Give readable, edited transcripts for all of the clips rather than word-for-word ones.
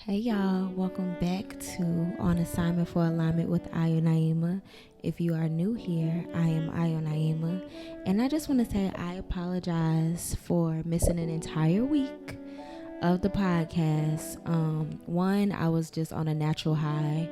Hey y'all, welcome back to On Assignment for Alignment with Ayo Naima. If you are new here, I am Ayo Naima, and I just want to say I apologize for missing an entire week of the podcast. One, I was just on a natural high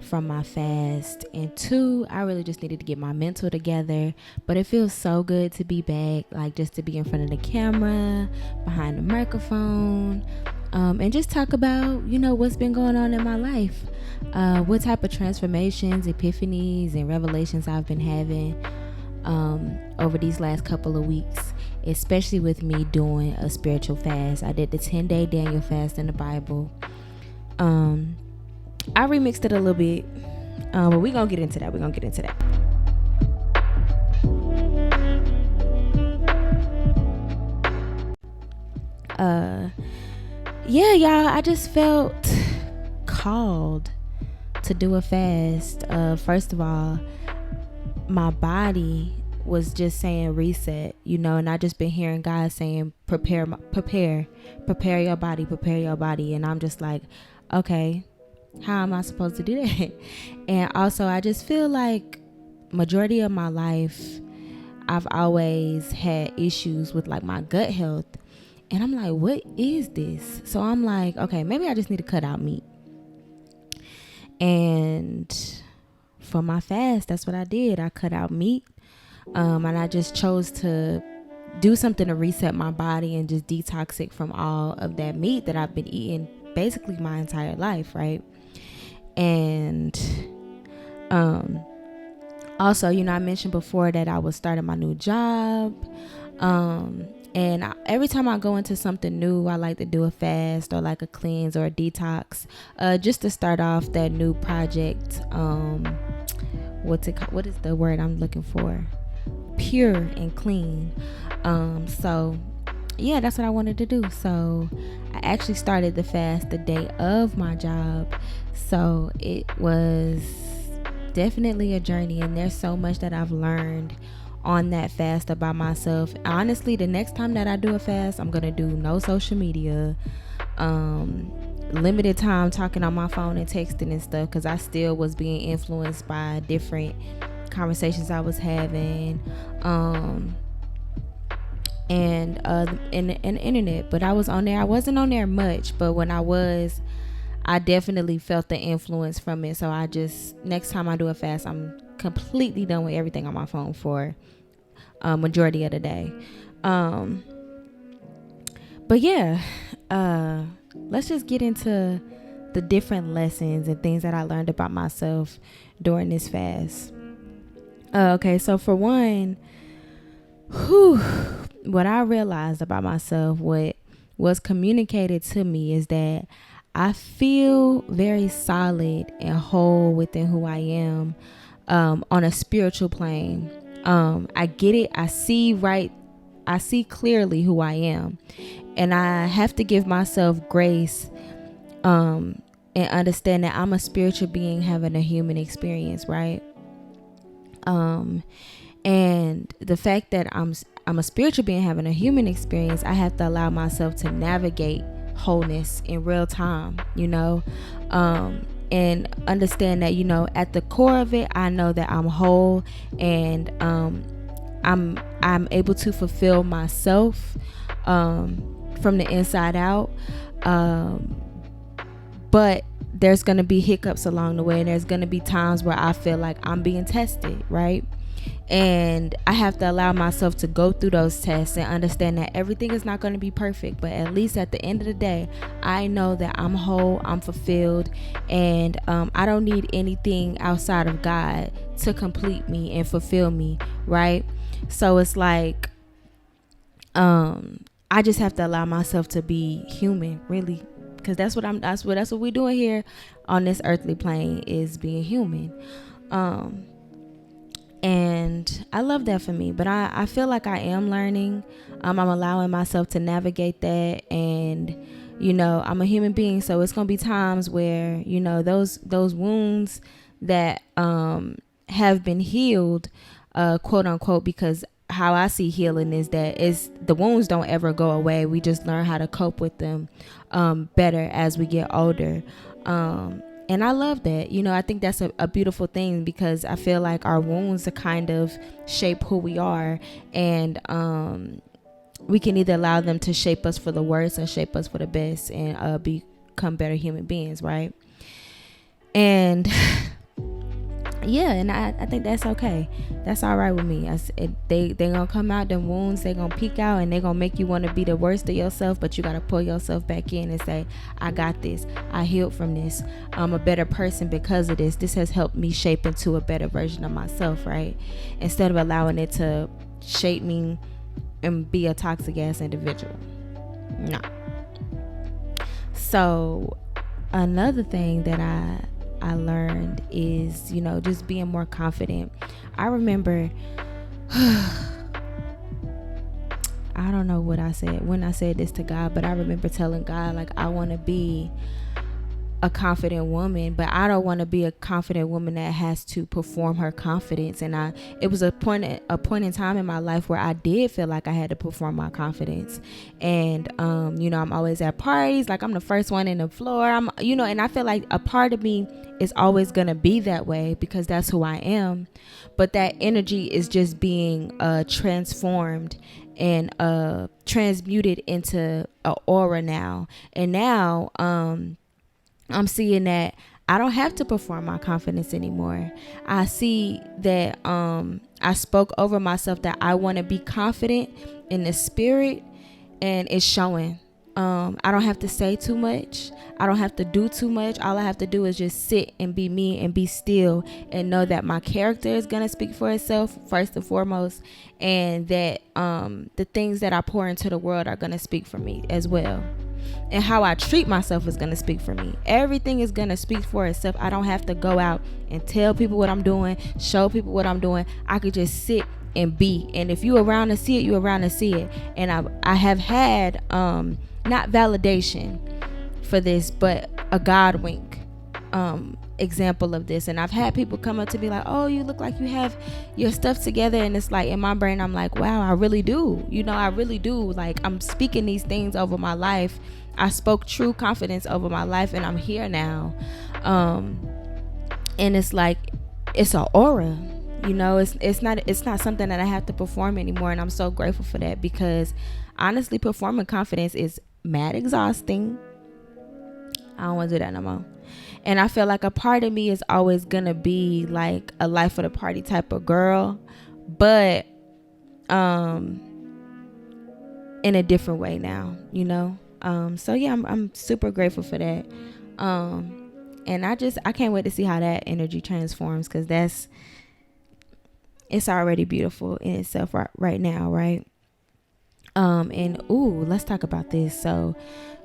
from my fast, and two, I really just needed to get my mental together. But it feels so good to be back, like just to be in front of the camera, behind the microphone, and just talk about, what's been going on in my life, what type of transformations, epiphanies, and revelations I've been having over these last couple of weeks, especially with me doing a spiritual fast. I did the 10-day Daniel fast in the Bible. I remixed it a little bit, but we're going to get into that. Yeah, y'all, I just felt called to do a fast. First of all, my body was just saying reset, and I just been hearing God saying prepare your body, and I'm just like, okay, how am I supposed to do that? And also, I just feel like majority of my life I've always had issues with like my gut health, and I'm like, what is this? So I'm like, okay, maybe I just need to cut out meat. And for my fast, that's what I did. I cut out meat, and I just chose to do something to reset my body and just detox it from all of that meat that I've been eating basically my entire life, right? And also, I mentioned before that I was starting my new job, and every time I go into something new, I like to do a fast or like a cleanse or a detox, just to start off that new project. What is the word I'm looking for? Pure and clean. So yeah, that's what I wanted to do. So I actually started the fast the day of my job. So it was definitely a journey, and there's so much that I've learned on that fast about myself. Honestly, the next time that I do a fast, I'm gonna do no social media, limited time talking on my phone and texting and stuff, because I still was being influenced by different conversations I was having, and the internet. But I was on there. I wasn't on there much, but when I was, I definitely felt the influence from it. So I just, next time I do a fast, I'm completely done with everything on my phone for majority of the day. But yeah, let's just get into the different lessons and things that I learned about myself during this fast. Okay, so for one, what I realized about myself, what was communicated to me, is that I feel very solid and whole within who I am, on a spiritual plane. I get it. I see clearly who I am, and I have to give myself grace, and understand that I'm a spiritual being having a human experience, right? And the fact that I'm a spiritual being having a human experience, I have to allow myself to navigate wholeness in real time, and understand that, at the core of it, I know that I'm whole, and I'm able to fulfill myself from the inside out, but there's going to be hiccups along the way, and there's going to be times where I feel like I'm being tested, right? And I have to allow myself to go through those tests and understand that everything is not going to be perfect, but at least at the end of the day, I know that I'm whole, I'm fulfilled, and I don't need anything outside of God to complete me and fulfill me, right? So it's like, I just have to allow myself to be human, really, because that's what we're doing here on this earthly plane, is being human. And I love that for me, but I feel like I am learning. I'm allowing myself to navigate that, and I'm a human being, so it's gonna be times where those wounds that have been healed, quote unquote, because how I see healing is that the wounds don't ever go away. We just learn how to cope with them better as we get older. And I love that. I think that's a beautiful thing, because I feel like our wounds are kind of shape who we are. And we can either allow them to shape us for the worst or shape us for the best, and become better human beings, right? And yeah, and I think that's okay. That's all right with me. They gonna come out, them wounds, they gonna peek out, and they gonna make you want to be the worst of yourself, but you gotta pull yourself back in and say, I got this. I healed from this. I'm a better person because of this. This has helped me shape into a better version of myself, right? Instead of allowing it to shape me and be a toxic ass individual. No. So another thing that I learned is, just being more confident. I remember, I don't know what I said when I said this to God, but I remember telling God, like, I want to be a confident woman, but I don't want to be a confident woman that has to perform her confidence. And it was a point in time in my life where I did feel like I had to perform my confidence. And I'm always at parties, like I'm the first one in the floor. And I feel like a part of me is always gonna be that way because that's who I am. But that energy is just being transformed and transmuted into an aura now. And now I'm seeing that I don't have to perform my confidence anymore. I see that I spoke over myself that I want to be confident in the spirit, and it's showing. I don't have to say too much. I don't have to do too much. All I have to do is just sit and be me and be still and know that my character is going to speak for itself first and foremost, and that the things that I pour into the world are going to speak for me as well. And how I treat myself is going to speak for me. Everything is going to speak for itself. I don't have to go out and tell people what I'm doing, show people what I'm doing. I could just sit and be. And if you around to see it, you around to see it. And I have had not validation for this, but a God wink example of this. And I've had people come up to me like, oh, you look like you have your stuff together. And it's like, in my brain, I'm like, wow, I really do. I really do. Like, I'm speaking these things over my life. I spoke true confidence over my life, and I'm here now. And it's like, it's an aura. It's not something that I have to perform anymore. And I'm so grateful for that, because honestly, performing confidence is mad exhausting. I don't want to do that no more. And I feel like a part of me is always going to be like a life of the party type of girl, but in a different way now, so yeah, I'm super grateful for that. And I can't wait to see how that energy transforms, because it's already beautiful in itself right now, right? And let's talk about this. So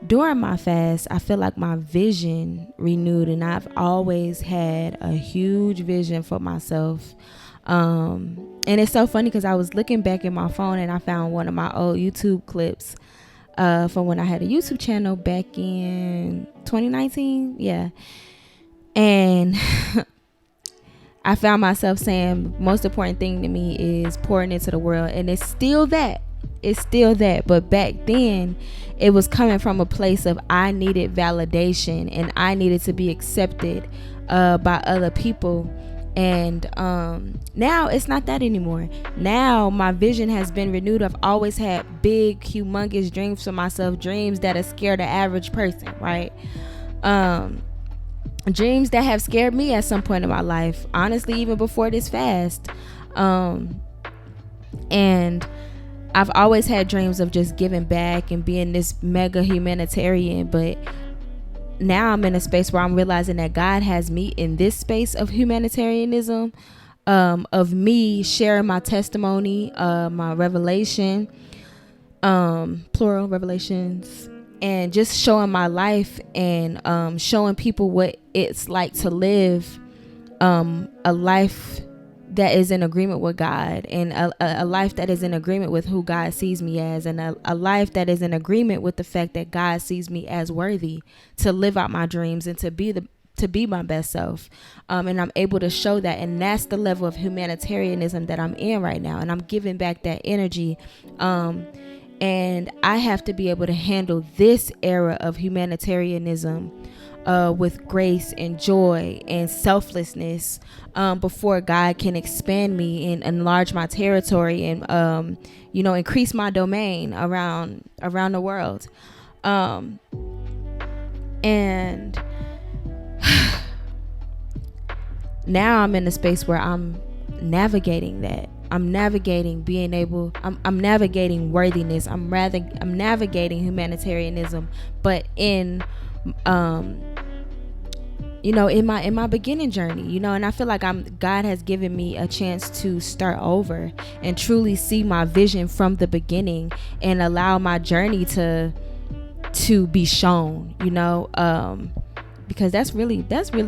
during my fast, I feel like my vision renewed, and I've always had a huge vision for myself. And it's so funny because I was looking back in my phone and I found one of my old YouTube clips from when I had a YouTube channel back in 2019. Yeah. And I found myself saying, most important thing to me is pouring into the world. And it's still that. But back then, it was coming from a place of I needed validation and I needed to be accepted by other people. And now it's not that anymore. Now my vision has been renewed. I've always had big, humongous dreams for myself, dreams that have scared the average person, right? Dreams that have scared me at some point in my life, honestly, even before this fast. And I've always had dreams of just giving back and being this mega humanitarian, but now I'm in a space where I'm realizing that God has me in this space of humanitarianism, of me sharing my testimony, my revelation, plural revelations, and just showing my life and showing people what it's like to live a life that is in agreement with God, and a life that is in agreement with who God sees me as, and a life that is in agreement with the fact that God sees me as worthy to live out my dreams and to be the to be my best self. And I'm able to show that. And that's the level of humanitarianism that I'm in right now. And I'm giving back that energy. And I have to be able to handle this era of humanitarianism with grace and joy and selflessness before God can expand me and enlarge my territory and increase my domain around the world. And now I'm in a space where I'm navigating that. I'm navigating being able. I'm navigating worthiness. I'm navigating humanitarianism, but in in my beginning journey, and I feel like God has given me a chance to start over and truly see my vision from the beginning and allow my journey to be shown, because that's really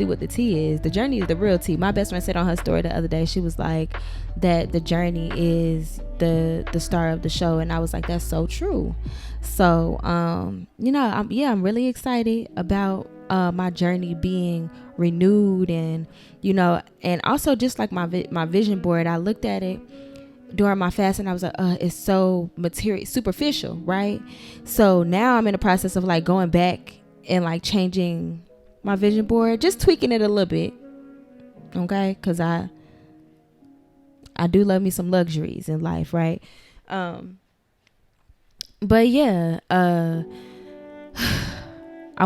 what the tea is. The journey is the real tea. My best friend said on her story the other day, she was like that the journey is the star of the show, and I was like, that's so true. So I'm really excited about my journey being renewed, and and also just like my vision board, I looked at it during my fast and I was like, it's so superficial, right? So now I'm in the process of like going back and like changing my vision board, just tweaking it a little bit, okay? Because I do love me some luxuries in life, right? But yeah, I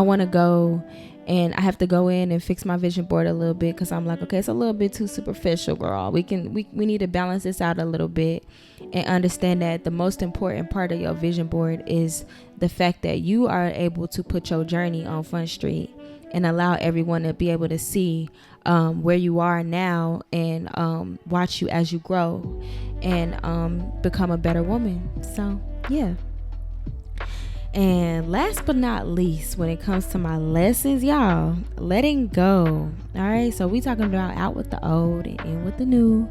want to go and I have to go in and fix my vision board a little bit, because I'm like, okay, it's a little bit too superficial, girl. We need to balance this out a little bit and understand that the most important part of your vision board is the fact that you are able to put your journey on Front Street and allow everyone to be able to see where you are now and watch you as you grow and become a better woman. So yeah. And last but not least, when it comes to my lessons, y'all, letting go. All right, so we talking about out with the old and in with the new.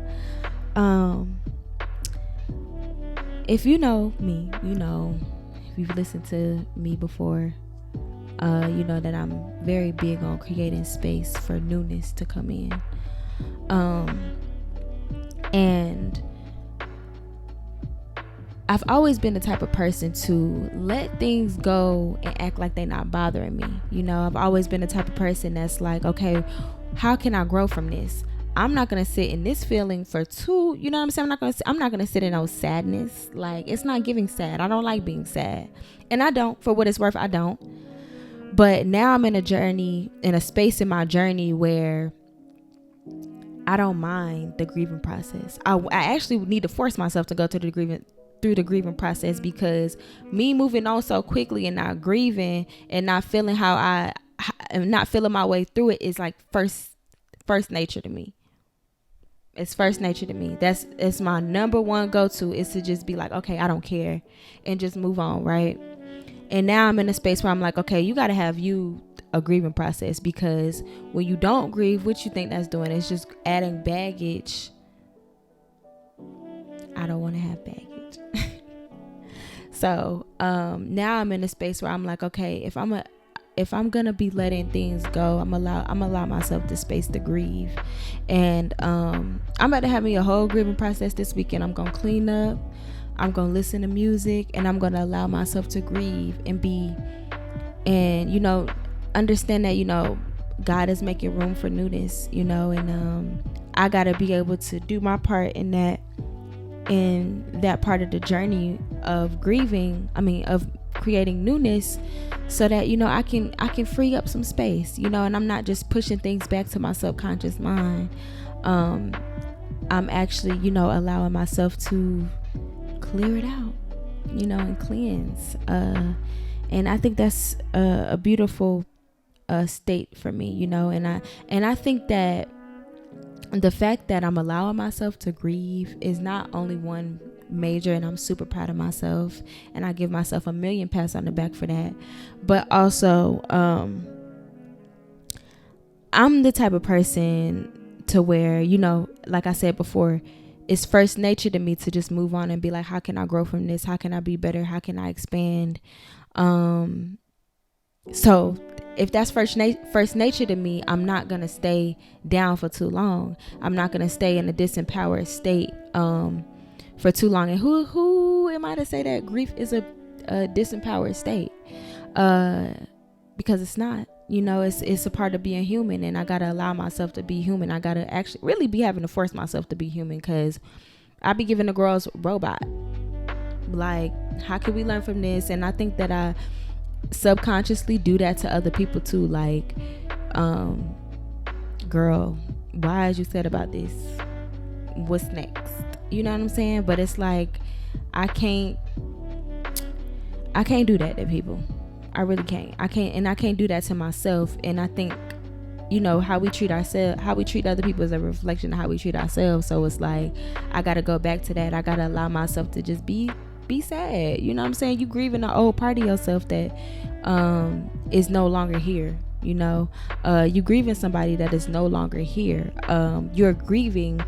If you know me, if you've listened to me before, you know that I'm very big on creating space for newness to come in. And I've always been the type of person to let things go and act like they're not bothering me. I've always been the type of person that's like, okay, how can I grow from this? I'm not going to sit in this feeling for too, you know what I'm saying? I'm not going to sit in no sadness. Like, it's not giving sad. I don't like being sad. And I don't, for what it's worth, I don't. But now I'm in a journey, in a space in my journey where I don't mind the grieving process. I actually need to force myself to go through the grieving process, because me moving on so quickly and not grieving and not feeling not feeling my way through it is like first nature to me. It's first nature to me. It's my number one go-to, is to just be like, okay, I don't care, and just move on, right? And now I'm in a space where I'm like, okay, you got to have a grieving process, because when you don't grieve, what you think that's doing is just adding baggage. I don't want to have baggage. So now I'm in a space where I'm like, okay, if I'm gonna be letting things go, I'm allow myself the space to grieve. And I'm about to have me a whole grieving process this weekend. I'm gonna clean up, I'm gonna listen to music, and I'm gonna allow myself to grieve and understand that God is making room for newness, and I gotta be able to do my part in that part of the journey of grieving, of creating newness, so that I can free up some space, and I'm not just pushing things back to my subconscious mind. I'm actually allowing myself to clear it out, and cleanse, and I think that's a beautiful state for me, and I think that the fact that I'm allowing myself to grieve is not only one major, and I'm super proud of myself, and I give myself a million pats on the back for that, but also I'm the type of person to where, like I said before, it's first nature to me to just move on and be like, how can I grow from this? How can I be better? How can I expand? So if that's first nature to me, I'm not gonna stay down for too long. I'm not gonna stay in a disempowered state for too long. And who am I to say that grief is a disempowered state? Because it's not. It's a part of being human, and I gotta allow myself to be human. I gotta actually really be having to force myself to be human, because I be giving the girls robot. Like, how can we learn from this? And I think that I subconsciously do that to other people too. Like, girl, why is you sad about this? What's next? You know what I'm saying? But it's like, I can't do that to people. I really can't. I can't do that to myself. And I think, how we treat ourselves, how we treat other people is a reflection of how we treat ourselves. So it's like, I gotta go back to that. I gotta allow myself to just be sad. You know what I'm saying? You grieving the old part of yourself that is no longer here. You grieving somebody that is no longer here. You're grieving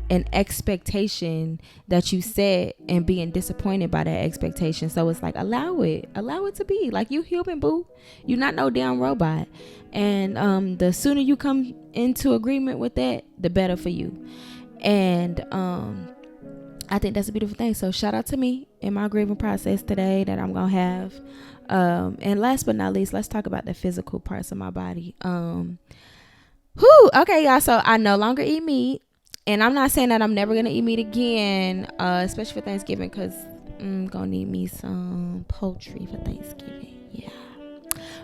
an expectation that you set and being disappointed by that expectation. So it's like, allow it to be. Like, you human, boo. You're not no damn robot. And the sooner you come into agreement with that, the better for you. And I think that's a beautiful thing. So shout out to me in my grieving process today that I'm gonna have. And last but not least, let's talk about the physical parts of my body. Okay, y'all. So I no longer eat meat. And I'm not saying that I'm never gonna eat meat again, especially for Thanksgiving, because I'm gonna need me some poultry for Thanksgiving. Yeah.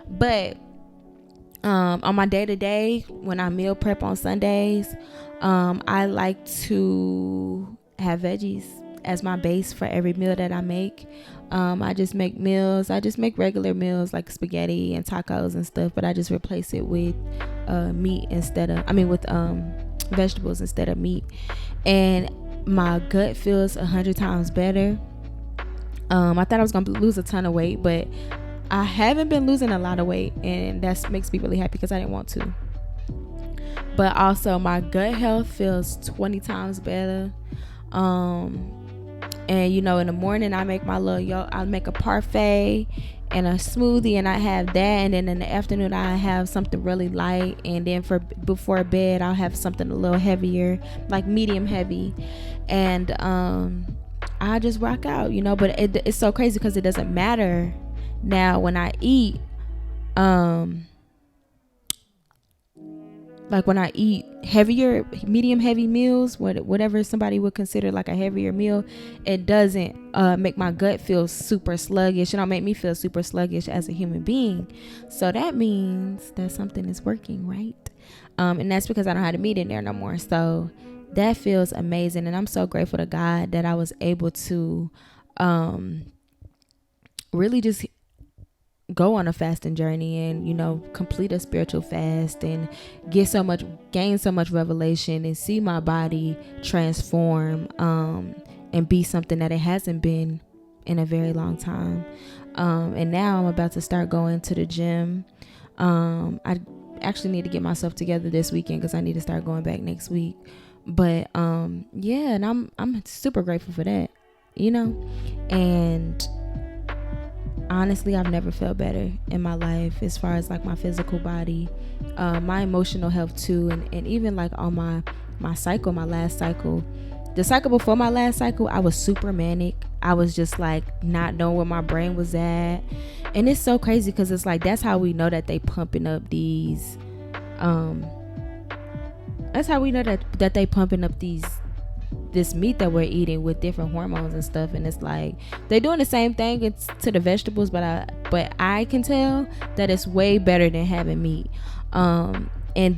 But on my day-to-day, when I meal prep on Sundays, I like to have veggies as my base for every meal that I make. I just make meals. I just make regular meals like spaghetti and tacos and stuff, but I just replace it with meat with vegetables instead of meat. And my gut feels 100 times better. I thought I was gonna lose a ton of weight, but I haven't been losing a lot of weight, and that makes me really happy because I didn't want to. But also my gut health feels 20 times better. And in the morning I make my I make a parfait and a smoothie, and I have that. And then in the afternoon I have something really light, and then before bed I'll have something a little heavier, like medium heavy. And I just rock out, but it's so crazy because it doesn't matter now when I eat. Like when I eat heavier, medium heavy meals, whatever somebody would consider like a heavier meal, it doesn't make my gut feel super sluggish. It don't make me feel super sluggish as a human being. So that means that something is working, right? And that's because I don't have the meat in there no more. So that feels amazing. And I'm so grateful to God that I was able to really just go on a fasting journey and complete a spiritual fast and gain so much revelation and see my body transform and be something that it hasn't been in a very long time. And now I'm about to start going to the gym. I actually need to get myself together this weekend because I need to start going back next week. But and I'm super grateful for that, and honestly, I've never felt better in my life as far as like my physical body, my emotional health too. And even like on my cycle, my last cycle, the cycle before my last cycle, I was super manic. I was just like not knowing where my brain was at. And it's so crazy because it's like, that's how we know that they pumping up these, that's how we know that they pumping up this meat that we're eating with different hormones and stuff. And it's like they're doing the same thing to the vegetables, but I can tell that it's way better than having meat. And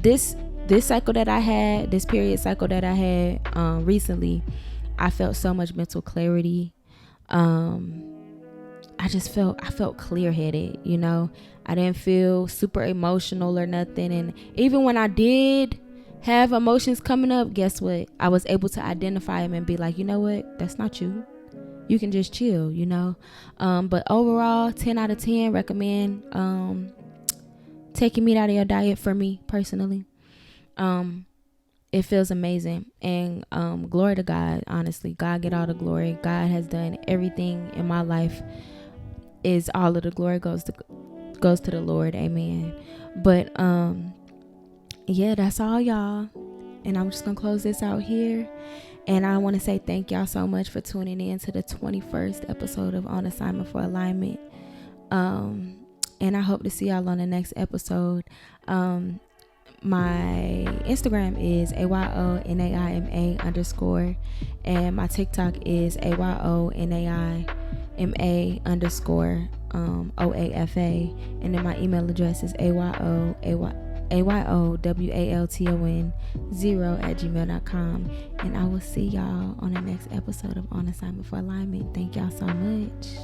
this cycle that I had, this period cycle that I had recently, I felt so much mental clarity. I felt clear-headed, I didn't feel super emotional or nothing. And even when I did have emotions coming up, guess what? I was able to identify them and be like, you know what? That's not you. You can just chill, But overall, 10 out of 10, recommend taking meat out of your diet for me personally. It feels amazing. And glory to God, honestly. God get all the glory. God has done everything in my life is all of the glory goes to the Lord. Amen. But yeah, that's all, y'all. And I'm just gonna close this out here. And I want to say thank y'all so much for tuning in to the 21st episode of On Assignment for Alignment. And I hope to see y'all on the next episode. My Instagram is AYONAIMA_, and my TikTok is AYONAIMA_OAFA, and then my email address is AYOWALTON0@gmail.com. And I will see y'all on the next episode of On Assignment for Alignment. Thank y'all so much.